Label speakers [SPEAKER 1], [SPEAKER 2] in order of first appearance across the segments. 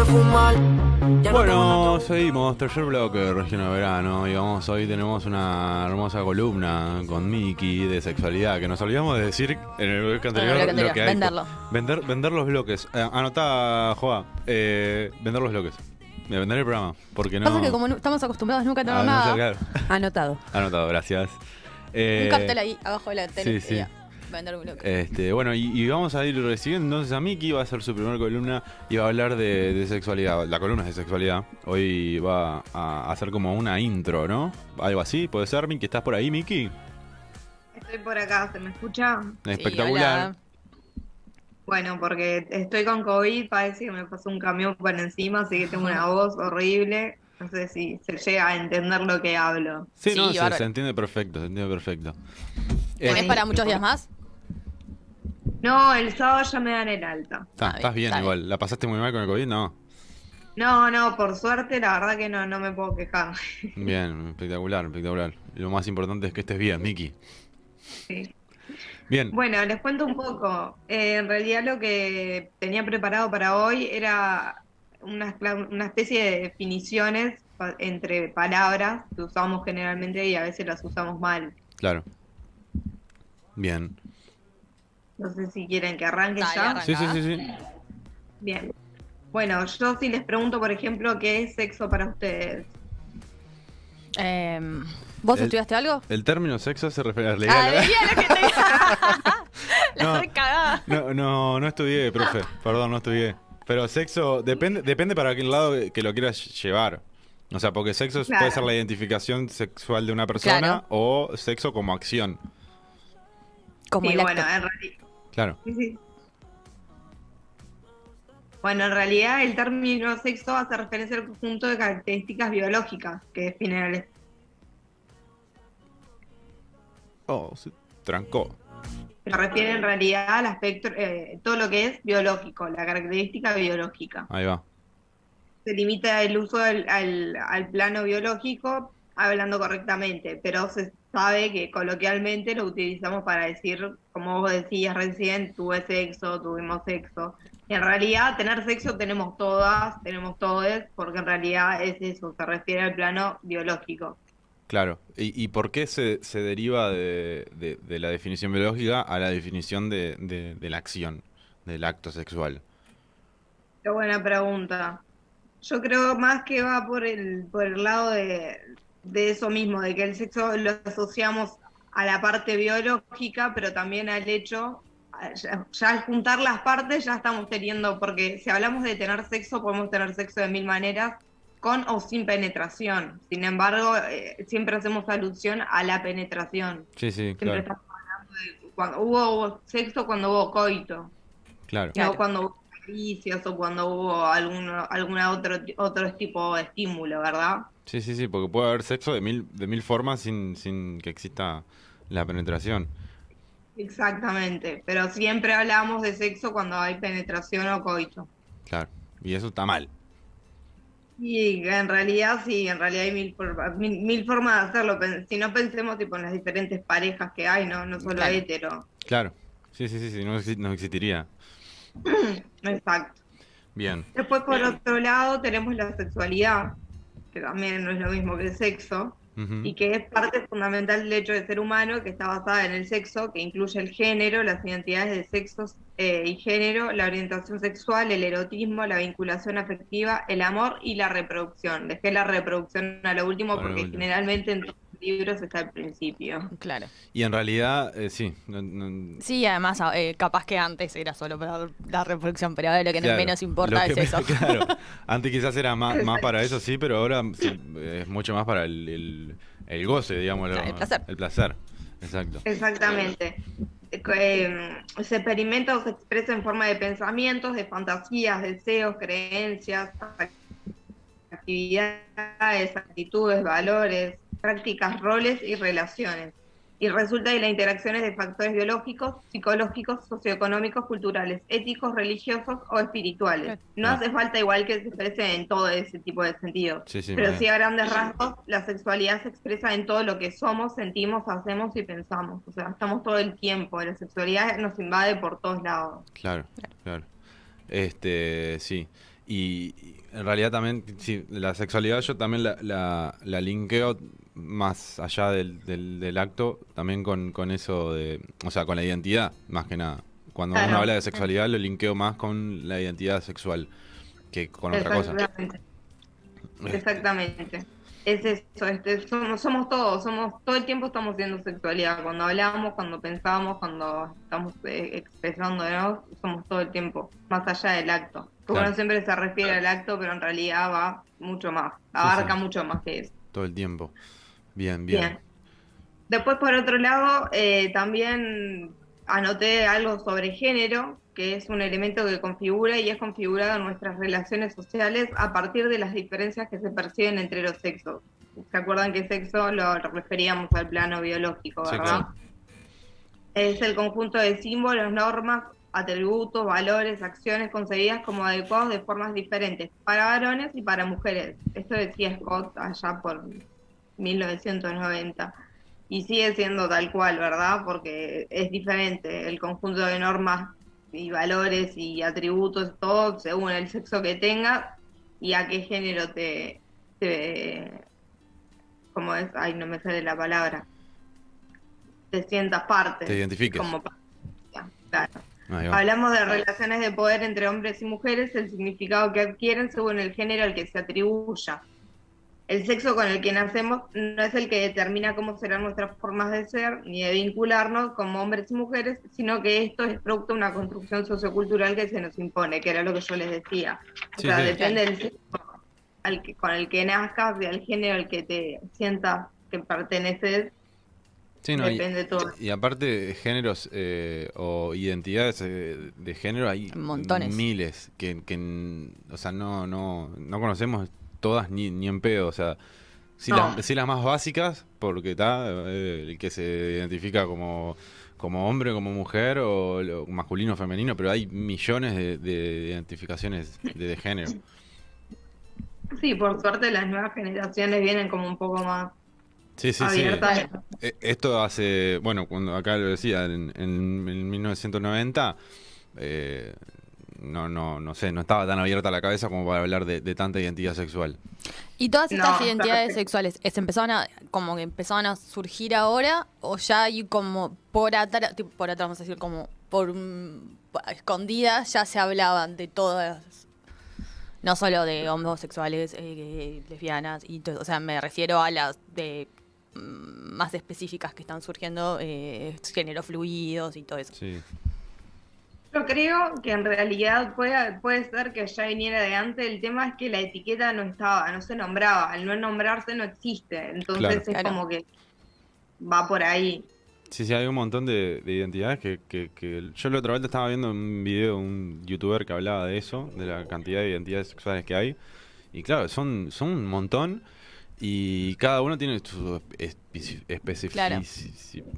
[SPEAKER 1] fumar.
[SPEAKER 2] Bueno, seguimos, tercer bloque, región de verano, y hoy tenemos una hermosa columna con Miki de sexualidad, que nos olvidamos de decir en el bloque anterior lo que hay.
[SPEAKER 3] Venderlo.
[SPEAKER 2] Vender los bloques. Anotá, Joa, vender los bloques. Vender el programa, porque no...
[SPEAKER 3] Pasa que como estamos acostumbrados nunca a tener nada.
[SPEAKER 4] Anotado.
[SPEAKER 2] Anotado, gracias.
[SPEAKER 3] Un cartel ahí, abajo de la tele.
[SPEAKER 2] Sí.
[SPEAKER 3] Vender un bloque.
[SPEAKER 2] Bueno, y vamos a ir recibiendo entonces a Miki, va a hacer su primera columna y va a hablar de sexualidad. La columna es de sexualidad. Hoy va a hacer como una intro, ¿no? Algo así, ¿puede ser, Miki? ¿Estás por ahí, Miki?
[SPEAKER 5] Estoy por acá, ¿se me escucha?
[SPEAKER 2] Espectacular.
[SPEAKER 3] Sí,
[SPEAKER 5] Bueno, porque estoy con COVID, parece que me pasó un camión por encima, así que tengo una voz horrible. No sé si se llega a entender lo que hablo.
[SPEAKER 2] Sí,
[SPEAKER 3] Sí,
[SPEAKER 2] no,
[SPEAKER 3] bárbaro.
[SPEAKER 2] se entiende perfecto, se entiende perfecto.
[SPEAKER 3] ¿Tenés para muchos días más?
[SPEAKER 5] No, el sábado ya me dan el alta.
[SPEAKER 2] Estás bien
[SPEAKER 3] está
[SPEAKER 2] igual. ¿La pasaste muy mal con el COVID? No.
[SPEAKER 5] No, por suerte, la verdad que no me puedo quejar.
[SPEAKER 2] Bien, espectacular. Lo más importante es que estés bien, Miki.
[SPEAKER 5] Sí.
[SPEAKER 2] Bien.
[SPEAKER 5] Bueno, les cuento un poco. En realidad lo que tenía preparado para hoy era una especie de definiciones entre palabras que usamos generalmente y a veces las usamos mal.
[SPEAKER 2] Claro. Bien.
[SPEAKER 5] No sé si quieren que arranque
[SPEAKER 3] Dale,
[SPEAKER 5] ya.
[SPEAKER 3] arranca.
[SPEAKER 2] Sí.
[SPEAKER 5] Bien. Bueno, yo si les pregunto, por ejemplo, ¿qué es sexo para ustedes?
[SPEAKER 3] ¿Vos
[SPEAKER 2] El-
[SPEAKER 3] estudiaste algo?
[SPEAKER 2] El término sexo se refiere a legal.
[SPEAKER 3] Leía lo que te La
[SPEAKER 2] No.
[SPEAKER 3] recagada.
[SPEAKER 2] No estudié, profe. Perdón, no estudié. Pero sexo depende para qué lado que lo quieras llevar. O sea, porque sexo
[SPEAKER 5] Claro.
[SPEAKER 2] puede ser la identificación sexual de una persona
[SPEAKER 3] Claro.
[SPEAKER 2] o sexo como acción.
[SPEAKER 3] Como
[SPEAKER 5] Sí,
[SPEAKER 3] el
[SPEAKER 5] bueno,
[SPEAKER 3] acto.
[SPEAKER 5] en realidad.
[SPEAKER 2] Claro.
[SPEAKER 5] Sí. Bueno, en realidad el término sexo hace referencia al conjunto de características biológicas que definen el
[SPEAKER 2] Oh, se trancó.
[SPEAKER 5] se refiere en realidad al aspecto, todo lo que es biológico, la característica biológica.
[SPEAKER 2] Ahí va.
[SPEAKER 5] Se limita el uso al plano biológico hablando correctamente, pero se sabe que coloquialmente lo utilizamos para decir, como vos decías recién, tuve sexo, tuvimos sexo. En realidad, tener sexo tenemos todas, tenemos todes, porque en realidad es eso, se refiere al plano biológico.
[SPEAKER 2] Claro. ¿Y por qué se deriva de la definición biológica a la definición de la acción, del acto sexual?
[SPEAKER 5] Qué buena pregunta. Yo creo más que va por el lado de eso mismo, de que el sexo lo asociamos a la parte biológica, pero también al hecho, ya al juntar las partes ya estamos teniendo, porque si hablamos de tener sexo, podemos tener sexo de mil maneras, con o sin penetración. Sin embargo, siempre hacemos alusión a la penetración.
[SPEAKER 2] Sí,
[SPEAKER 5] Siempre
[SPEAKER 2] claro.
[SPEAKER 5] estamos hablando de cuando hubo sexo, cuando hubo coito.
[SPEAKER 2] Claro.
[SPEAKER 3] Claro.
[SPEAKER 5] No cuando hubo caricias o cuando hubo alguna otro tipo de estímulo, ¿verdad?
[SPEAKER 2] Sí, porque puede haber sexo de mil formas sin que exista la penetración.
[SPEAKER 5] Exactamente, pero siempre hablamos de sexo cuando hay penetración o coito.
[SPEAKER 2] Claro. Y eso está mal.
[SPEAKER 5] Y en realidad sí, en realidad hay mil formas de hacerlo. Si no pensemos tipo en las diferentes parejas que hay, no solo
[SPEAKER 3] Claro.
[SPEAKER 5] hetero.
[SPEAKER 2] Claro. Sí, no existiría.
[SPEAKER 5] Exacto.
[SPEAKER 2] Bien.
[SPEAKER 5] Después por otro lado tenemos la sexualidad, que también no es lo mismo que el sexo,
[SPEAKER 2] Ujú.
[SPEAKER 5] y que es parte fundamental del hecho de ser humano, que está basada en el sexo, que incluye el género, las identidades de sexos y género, la orientación sexual, el erotismo, la vinculación afectiva, el amor y la reproducción. Dejé la reproducción a lo último
[SPEAKER 2] Para lo
[SPEAKER 5] porque
[SPEAKER 2] último.
[SPEAKER 5] generalmente en todos los libros está al principio.
[SPEAKER 3] Claro.
[SPEAKER 2] Y en realidad, sí.
[SPEAKER 3] Sí, además, capaz que antes era solo para la reproducción, pero ahora lo que
[SPEAKER 2] Claro,
[SPEAKER 3] menos importa
[SPEAKER 2] lo
[SPEAKER 3] es
[SPEAKER 2] que
[SPEAKER 3] eso.
[SPEAKER 2] Claro, antes quizás era más para eso, sí, pero ahora sí, es mucho más para el goce, digamos.
[SPEAKER 3] El placer.
[SPEAKER 2] El placer, exacto.
[SPEAKER 5] Exactamente. Se experimenta o se expresa en forma de pensamientos, de fantasías, deseos, creencias, actividades, actitudes, valores, prácticas, roles y relaciones. Y resulta de las interacciones de factores biológicos, psicológicos, socioeconómicos, culturales, éticos, religiosos o espirituales. No
[SPEAKER 2] Ah.
[SPEAKER 5] hace falta igual que se exprese en todo ese tipo de sentidos.
[SPEAKER 2] Sí,
[SPEAKER 5] Pero
[SPEAKER 2] muy
[SPEAKER 5] sí
[SPEAKER 2] bien.
[SPEAKER 5] a grandes rasgos, la sexualidad se expresa en todo lo que somos, sentimos, hacemos y pensamos. O sea, estamos todo el tiempo. La sexualidad nos invade por todos lados.
[SPEAKER 2] Claro. Sí. Y en realidad también, sí, la sexualidad yo también la linkeo más allá del acto, también con eso de, o sea, con la identidad, más que nada. Cuando uno
[SPEAKER 5] Claro,
[SPEAKER 2] habla de sexualidad lo linkeo más con la identidad sexual que con otra cosa.
[SPEAKER 5] exactamente.
[SPEAKER 2] Este,
[SPEAKER 5] Exactamente. Es eso, somos todos, todo el tiempo estamos siendo sexualidad. Cuando hablamos, cuando pensamos, cuando estamos expresándonos, somos todo el tiempo, más allá del acto. Porque
[SPEAKER 2] claro,
[SPEAKER 5] uno siempre se refiere al acto, pero en realidad va mucho más,
[SPEAKER 2] sí,
[SPEAKER 5] abarca
[SPEAKER 2] sí,
[SPEAKER 5] mucho más que eso.
[SPEAKER 2] todo el tiempo. Bien, bien.
[SPEAKER 5] Bien. Después, por otro lado, también anoté algo sobre género, que es un elemento que configura y es configurado en nuestras relaciones sociales a partir de las diferencias que se perciben entre los sexos. ¿Se acuerdan que sexo lo referíamos al plano biológico,
[SPEAKER 2] Sí,
[SPEAKER 5] verdad?
[SPEAKER 2] claro.
[SPEAKER 5] Es el conjunto de símbolos, normas, atributos, valores, acciones concebidas como adecuados de formas diferentes para varones y para mujeres. Esto decía Scott allá por 1990. Y sigue siendo tal cual, ¿verdad? Porque es diferente el conjunto de normas y valores y atributos, todo según el sexo que tengas y a qué género ¿cómo es? Ay, no me sale la palabra, te sientas
[SPEAKER 2] Te
[SPEAKER 5] parte,
[SPEAKER 2] identifiques.
[SPEAKER 5] como claro.
[SPEAKER 2] Ahí va.
[SPEAKER 5] Hablamos de relaciones de poder entre hombres y mujeres, el significado que adquieren según el género al que se atribuya. El sexo con el que nacemos no es el que determina cómo serán nuestras formas de ser ni de vincularnos como hombres y mujeres, sino que esto es producto de una construcción sociocultural que se nos impone, que era lo que yo les decía. O
[SPEAKER 2] Sí,
[SPEAKER 5] sea,
[SPEAKER 2] sí.
[SPEAKER 3] Claro.
[SPEAKER 5] depende del sexo con el que nazcas y al género al que te sientas que perteneces,
[SPEAKER 2] Sí, no,
[SPEAKER 5] depende todo.
[SPEAKER 2] y aparte géneros o identidades de género hay
[SPEAKER 3] Montones.
[SPEAKER 2] miles o sea, no conocemos todas ni en pedo, o sea,
[SPEAKER 5] No,
[SPEAKER 2] sí las más básicas, porque está el que se identifica como hombre, como mujer, o masculino o femenino, pero hay millones de identificaciones de género.
[SPEAKER 5] sí, por suerte las nuevas generaciones vienen como un poco más
[SPEAKER 2] Sí, sí, sí.
[SPEAKER 5] abiertas.
[SPEAKER 3] Claro.
[SPEAKER 2] Esto hace, bueno, cuando acá lo decía, en 1990, eh, no sé, no estaba tan abierta la cabeza como para hablar de tanta identidad sexual.
[SPEAKER 3] ¿Y todas estas
[SPEAKER 5] No,
[SPEAKER 3] identidades sexuales como que empezaron a surgir ahora o ya hay como por atrás, por atrás vamos a decir como escondidas ya se hablaban de todas, no solo de homosexuales, lesbianas y todo, o sea, me refiero a las de más específicas que están surgiendo, género fluidos y todo eso.
[SPEAKER 2] Sí,
[SPEAKER 5] yo creo que en realidad puede ser que ya viniera de antes, el tema es que la etiqueta no estaba, no se nombraba, al no nombrarse no existe,
[SPEAKER 2] claro.
[SPEAKER 5] entonces es
[SPEAKER 3] Claro.
[SPEAKER 5] como que va por ahí.
[SPEAKER 2] Sí, sí, hay un montón de identidades que yo la otra vez estaba viendo un video de un youtuber que hablaba de eso, de la cantidad de identidades sexuales que hay. Y claro, son un montón y cada uno tiene sus
[SPEAKER 3] Claro.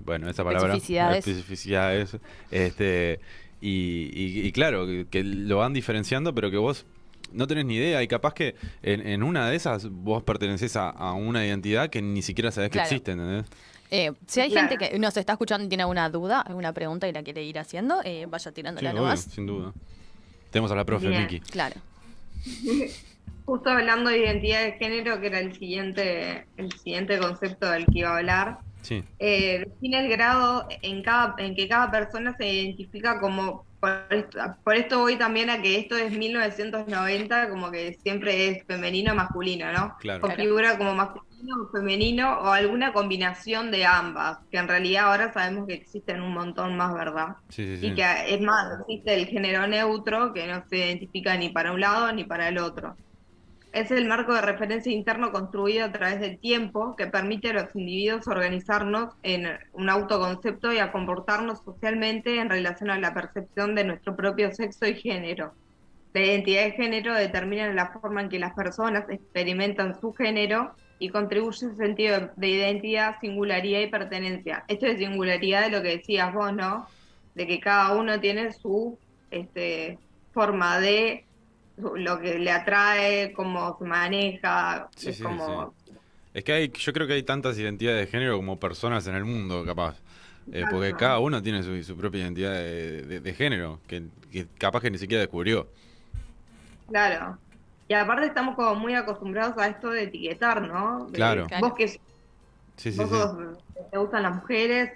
[SPEAKER 2] bueno, esa palabra,
[SPEAKER 3] Especificidades.
[SPEAKER 2] especificidades, este, y claro, que lo van diferenciando, pero que vos no tenés ni idea y capaz que en una de esas vos pertenecés a una identidad que ni siquiera sabés que
[SPEAKER 3] Claro.
[SPEAKER 2] existe, ¿entendés?
[SPEAKER 3] Si hay
[SPEAKER 5] Claro.
[SPEAKER 3] gente que nos está escuchando y tiene alguna duda, alguna pregunta y la quiere ir haciendo, vaya
[SPEAKER 2] Sí,
[SPEAKER 3] tirándola
[SPEAKER 2] obvio,
[SPEAKER 3] nomás.
[SPEAKER 2] sin duda. Tenemos a la profe
[SPEAKER 5] Bien.
[SPEAKER 2] Miki.
[SPEAKER 3] Claro.
[SPEAKER 5] Justo hablando de identidad de género, que era el siguiente concepto del que iba a hablar,
[SPEAKER 2] Sí,
[SPEAKER 5] define el grado en que cada persona se identifica como, por esto voy también a que esto es 1990, como que siempre es femenino o masculino, ¿no?
[SPEAKER 2] claro.
[SPEAKER 5] Configura como masculino o femenino o alguna combinación de ambas, que en realidad ahora sabemos que existen un montón más, ¿verdad?
[SPEAKER 2] Sí, sí,
[SPEAKER 5] Y
[SPEAKER 2] sí.
[SPEAKER 5] que es más, existe el género neutro, que no se identifica ni para un lado ni para el otro. Es el marco de referencia interno construido a través del tiempo que permite a los individuos organizarnos en un autoconcepto y a comportarnos socialmente en relación a la percepción de nuestro propio sexo y género. La identidad de género determina la forma en que las personas experimentan su género y contribuye a un sentido de identidad, singularidad y pertenencia. Esto de singularidad de lo que decías vos, ¿no? De que cada uno tiene su forma de lo que le atrae, cómo se maneja,
[SPEAKER 2] Sí,
[SPEAKER 5] es
[SPEAKER 2] sí, sí.
[SPEAKER 5] como...
[SPEAKER 2] Es que yo creo que hay tantas identidades de género como personas en el mundo, capaz. Porque
[SPEAKER 5] Exacto.
[SPEAKER 2] cada uno tiene su propia identidad de género, que capaz que ni siquiera descubrió.
[SPEAKER 5] Claro. Y aparte estamos como muy acostumbrados a esto de etiquetar, ¿no?
[SPEAKER 2] Claro.
[SPEAKER 5] Vos que
[SPEAKER 2] Sí, sí,
[SPEAKER 5] vos
[SPEAKER 2] sí.
[SPEAKER 5] te gustan las mujeres,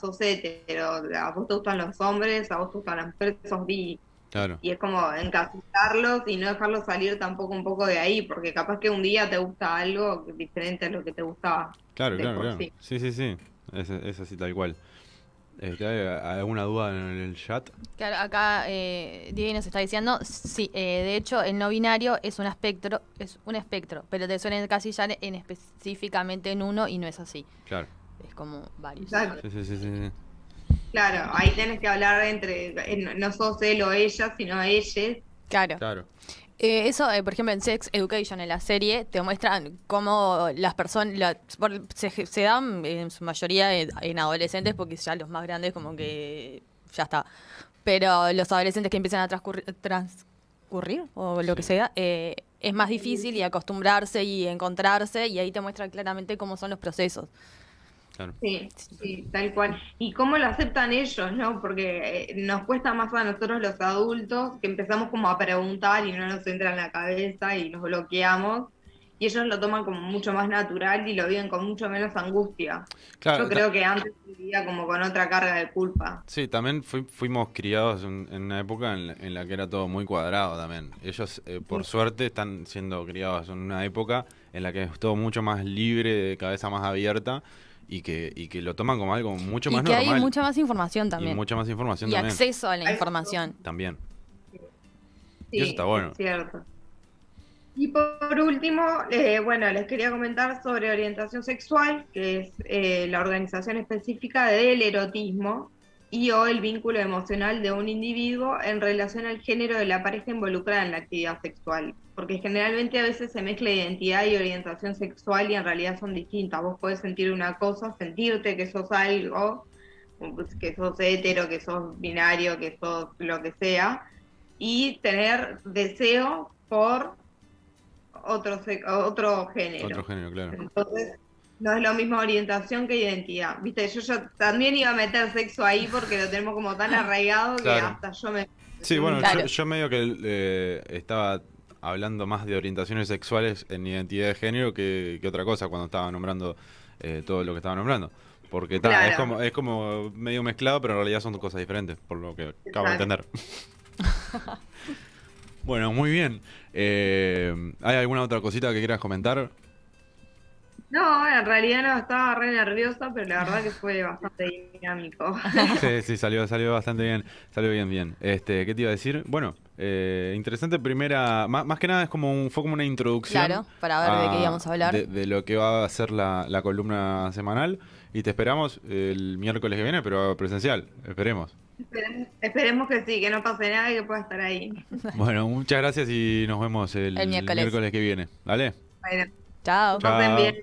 [SPEAKER 5] sos hetero, a vos te gustan los hombres, a vos te gustan las mujeres, sos bi.
[SPEAKER 2] Claro,
[SPEAKER 5] Y es como encasillarlos y no dejarlos salir tampoco un poco de ahí, porque capaz que un día te gusta algo diferente a lo que te gustaba
[SPEAKER 2] claro,
[SPEAKER 5] de
[SPEAKER 2] claro,
[SPEAKER 5] por
[SPEAKER 2] claro.
[SPEAKER 5] sí.
[SPEAKER 2] Sí, sí, sí. Es así tal cual. ¿Hay alguna duda en el chat?
[SPEAKER 3] Claro, acá Diego nos está diciendo, sí, de hecho el no binario es un espectro, pero te suelen encasillar en específicamente en uno y no es así.
[SPEAKER 2] Claro.
[SPEAKER 3] Es como varios.
[SPEAKER 5] Exacto.
[SPEAKER 2] Sí, sí, sí, sí, sí.
[SPEAKER 5] Claro, ahí tenés que hablar no sos él o ella, sino ellas.
[SPEAKER 3] Claro.
[SPEAKER 2] Claro.
[SPEAKER 3] Eso, por ejemplo, en Sex Education, en la serie, te muestran cómo las personas se dan en su mayoría en adolescentes, porque ya los más grandes como que ya está. Pero los adolescentes que empiezan a transcurrir, o lo que sea, es más difícil y acostumbrarse y encontrarse, y ahí te muestran claramente cómo son los procesos.
[SPEAKER 2] Claro.
[SPEAKER 5] Sí, sí, tal cual. Y cómo lo aceptan ellos, ¿no? Porque nos cuesta más a nosotros los adultos, que empezamos como a preguntar y no nos entra en la cabeza y nos bloqueamos. Y ellos lo toman como mucho más natural y lo viven con mucho menos angustia. Yo
[SPEAKER 2] Claro,
[SPEAKER 5] creo que antes vivía como con otra carga de culpa.
[SPEAKER 2] sí, también fuimos criados en una época en la que era todo muy cuadrado también. Ellos, por suerte, están siendo criados en una época en la que es todo mucho más libre, de cabeza más abierta y que lo toman como algo mucho
[SPEAKER 3] Y
[SPEAKER 2] más
[SPEAKER 3] que hay
[SPEAKER 2] normal.
[SPEAKER 3] mucha más información
[SPEAKER 2] Y
[SPEAKER 3] también.
[SPEAKER 2] mucha más información
[SPEAKER 3] Y
[SPEAKER 2] también.
[SPEAKER 3] acceso a la
[SPEAKER 5] Hay-
[SPEAKER 3] información.
[SPEAKER 2] También.
[SPEAKER 5] Sí,
[SPEAKER 2] Y eso está bueno.
[SPEAKER 5] es cierto. Y por último, bueno, les quería comentar sobre orientación sexual, que es la organización específica del erotismo y o el vínculo emocional de un individuo en relación al género de la pareja involucrada en la actividad sexual. Porque generalmente a veces se mezcla identidad y orientación sexual y en realidad son distintas. Vos podés sentir una cosa, sentirte que sos algo, que sos hetero, que sos binario, que sos lo que sea, y tener deseo por otro
[SPEAKER 2] Otro
[SPEAKER 5] género.
[SPEAKER 2] género, claro.
[SPEAKER 5] Entonces, no es lo mismo orientación que identidad. Viste, yo también iba a meter sexo ahí porque lo tenemos como tan arraigado que
[SPEAKER 2] Claro.
[SPEAKER 5] hasta yo me...
[SPEAKER 2] Sí, bueno,
[SPEAKER 3] Claro.
[SPEAKER 2] yo medio que estaba hablando más de orientaciones sexuales en identidad de género que otra cosa cuando estaba nombrando todo lo que estaba nombrando. Porque
[SPEAKER 5] Claro.
[SPEAKER 2] es como medio mezclado, pero en realidad son cosas diferentes, por lo que acabo de
[SPEAKER 5] Exacto.
[SPEAKER 2] entender. Bueno, muy bien. ¿Hay alguna otra cosita que quieras comentar?
[SPEAKER 5] No, en realidad no, estaba re nerviosa, pero la verdad que fue bastante dinámico.
[SPEAKER 2] Sí, sí, salió bastante bien. Salió bien, bien. ¿Qué te iba a decir? Bueno, interesante primera. Más que nada fue como una introducción.
[SPEAKER 3] Claro, para ver de qué íbamos a hablar.
[SPEAKER 2] De lo que va a ser la columna semanal. Y te esperamos el miércoles que viene, pero presencial. Esperemos.
[SPEAKER 5] Esperemos que sí, que no pase nada y que pueda estar ahí.
[SPEAKER 2] Bueno, muchas gracias y nos vemos el
[SPEAKER 3] miércoles.
[SPEAKER 2] que viene. ¿Vale?
[SPEAKER 5] Bueno,
[SPEAKER 3] Chao.
[SPEAKER 5] pasen
[SPEAKER 2] Chao.
[SPEAKER 5] bien.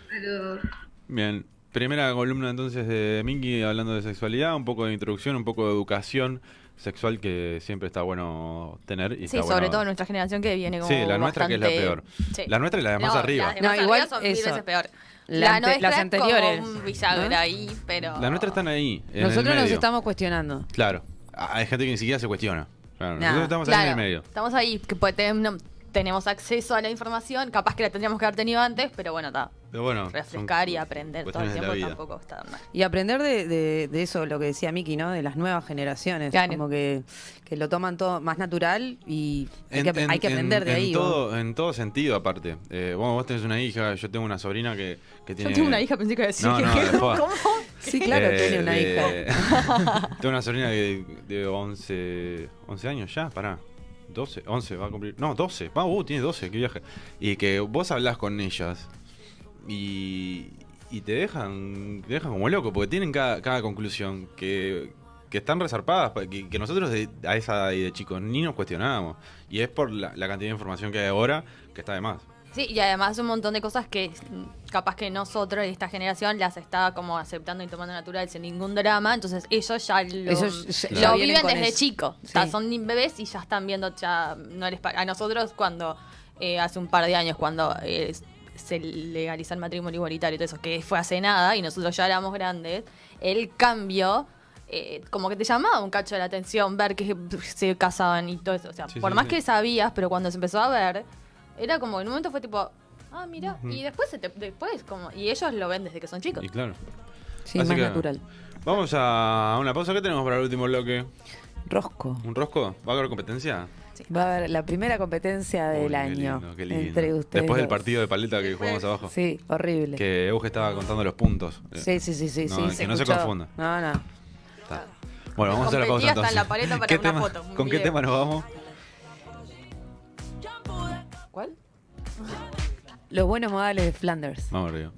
[SPEAKER 5] Saludos.
[SPEAKER 2] Bien. Primera columna entonces de Minky hablando de sexualidad, un poco de introducción, un poco de educación sexual que siempre está bueno tener. Y
[SPEAKER 3] Sí,
[SPEAKER 2] está
[SPEAKER 3] sobre
[SPEAKER 2] bueno.
[SPEAKER 3] todo nuestra generación que viene como
[SPEAKER 2] Sí, la nuestra que es la
[SPEAKER 3] bastante-
[SPEAKER 2] peor.
[SPEAKER 3] Sí.
[SPEAKER 2] La nuestra y la de más
[SPEAKER 3] No,
[SPEAKER 2] arriba.
[SPEAKER 3] las de más
[SPEAKER 1] No, igual
[SPEAKER 3] arriba son mil
[SPEAKER 1] eso.
[SPEAKER 3] veces peor.
[SPEAKER 1] Las
[SPEAKER 3] nuestra
[SPEAKER 1] anteriores,
[SPEAKER 3] es como un bisagra
[SPEAKER 1] ¿no?
[SPEAKER 3] ahí, pero...
[SPEAKER 2] La nuestra están ahí, en
[SPEAKER 1] Nosotros
[SPEAKER 2] el
[SPEAKER 1] nos
[SPEAKER 2] medio.
[SPEAKER 1] estamos cuestionando.
[SPEAKER 2] Claro. Hay gente que ni siquiera se cuestiona. Claro,
[SPEAKER 1] Nah.
[SPEAKER 2] nosotros estamos ahí en
[SPEAKER 3] Claro,
[SPEAKER 2] el medio.
[SPEAKER 3] estamos ahí, que tenemos acceso a la información, capaz que la tendríamos que haber tenido antes, pero bueno, está.
[SPEAKER 2] Pero bueno,
[SPEAKER 3] Refrescar
[SPEAKER 2] son
[SPEAKER 3] y aprender todo el
[SPEAKER 2] cuestiones de la
[SPEAKER 3] tiempo
[SPEAKER 2] vida.
[SPEAKER 3] tampoco está mal.
[SPEAKER 1] Y aprender de eso, lo que decía Miki, ¿no? De las nuevas generaciones.
[SPEAKER 3] Claro.
[SPEAKER 1] Como que lo toman todo más natural y hay que aprender de
[SPEAKER 2] en
[SPEAKER 1] ahí.
[SPEAKER 2] en todo sentido, aparte. Vos tenés una hija, yo tengo una sobrina que tiene...
[SPEAKER 3] Yo tengo una hija, pensé que iba a decir
[SPEAKER 2] No, no, de joda.
[SPEAKER 3] ¿Cómo?
[SPEAKER 1] Sí, claro, tiene una hija.
[SPEAKER 2] Tengo una sobrina de 11 años ya, pará. 12, 11 va a cumplir. No, 12. Tiene 12, qué viaje. Y que vos hablás con ellas y te dejan como loco, porque tienen cada conclusión que están resarpadas, que nosotros a esa edad y de chicos ni nos cuestionábamos. Y es por la cantidad de información que hay ahora que está de más.
[SPEAKER 3] Sí, y además un montón de cosas que capaz que nosotros, esta generación, las está como aceptando y tomando natural sin ningún drama, entonces ellos ya
[SPEAKER 1] Ellos
[SPEAKER 3] lo
[SPEAKER 1] ya vienen
[SPEAKER 3] viven
[SPEAKER 1] con
[SPEAKER 3] desde
[SPEAKER 1] eso.
[SPEAKER 3] chico.
[SPEAKER 1] Sí.
[SPEAKER 3] O sea, son bebés y ya están viendo, ya no les a nosotros cuando hace un par de años cuando se legaliza el matrimonio igualitario y todo eso, que fue hace nada y nosotros ya éramos grandes, el cambio como que te llamaba un cacho de la atención ver que se casaban y todo eso. O sea,
[SPEAKER 2] Sí,
[SPEAKER 3] por
[SPEAKER 2] sí,
[SPEAKER 3] más
[SPEAKER 2] sí.
[SPEAKER 3] que sabías, pero cuando se empezó a ver, era como, en un momento fue tipo, ah, mira, y después, después como, y ellos lo ven desde que son chicos.
[SPEAKER 2] Y claro.
[SPEAKER 1] Sí,
[SPEAKER 2] Así
[SPEAKER 1] más
[SPEAKER 2] que-
[SPEAKER 1] natural.
[SPEAKER 2] Vamos a una pausa. ¿Qué tenemos para el último bloque?
[SPEAKER 1] Rosco.
[SPEAKER 2] ¿Un rosco? ¿Va a haber competencia?
[SPEAKER 1] Va a haber la primera competencia
[SPEAKER 2] Uy,
[SPEAKER 1] del
[SPEAKER 2] qué
[SPEAKER 1] año.
[SPEAKER 2] lindo, qué lindo.
[SPEAKER 1] Entre ustedes.
[SPEAKER 2] Después del
[SPEAKER 1] dos.
[SPEAKER 2] partido de paleta que jugamos abajo.
[SPEAKER 1] Sí, horrible.
[SPEAKER 2] Que Euge estaba contando los puntos.
[SPEAKER 1] Sí, sí, sí, sí.
[SPEAKER 2] No,
[SPEAKER 1] sí,
[SPEAKER 2] que no se
[SPEAKER 1] escuchó.
[SPEAKER 2] confunda.
[SPEAKER 1] No, no.
[SPEAKER 2] Está. Bueno, vamos a hacer la pausa
[SPEAKER 3] Competía hasta
[SPEAKER 2] entonces.
[SPEAKER 3] en la paleta para
[SPEAKER 2] ¿Qué
[SPEAKER 3] una
[SPEAKER 2] tema-
[SPEAKER 3] foto, un
[SPEAKER 2] ¿Con qué
[SPEAKER 3] video.
[SPEAKER 2] tema nos vamos?
[SPEAKER 1] ¿Cuál? Los buenos modales de Flanders.
[SPEAKER 2] Vamos arriba.